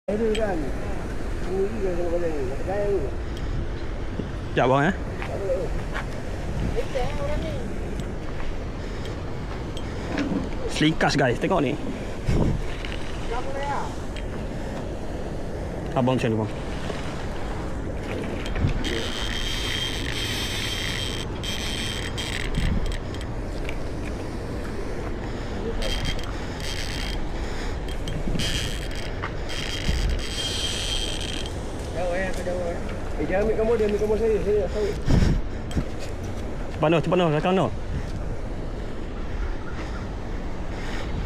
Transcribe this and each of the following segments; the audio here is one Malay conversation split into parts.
Ada kan. Ini juga kena balik. Tak kaya tu. Sekejap bang Tak boleh. Orang ni. Selikas guys, tengok ni. Tak boleh ah. Abang macam ni bang. Jangan ambil gambar dia, ambil gambar saya nak tahu. Cepat no, rakam no.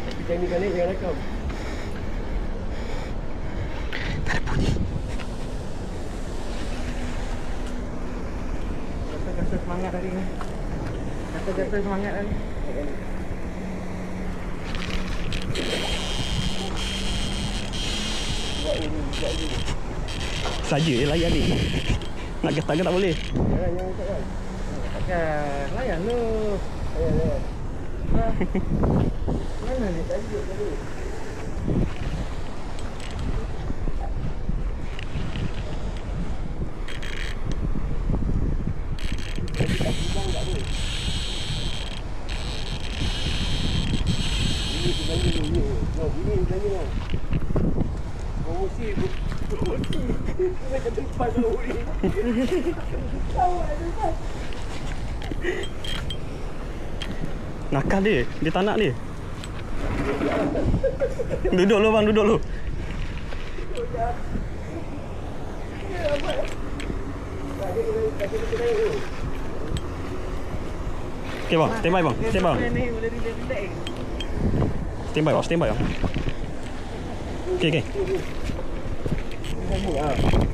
Tapi jangan kali jangan rakam. Tak ada bunyi. Rasa semangat hari ni. Rasa semangat hari ni. Buat ini, buat ini. Saja je layan ni. Nak getar ke tak boleh? Jangan takkan. Takkan. Layan lu. Layan. Mana ni tajuk tadi? Nakal dia tak nak dia. Duduk lu bang, duduk lu. Okey bang, standby bang, standby bang. Standby bang. Okey. Ah.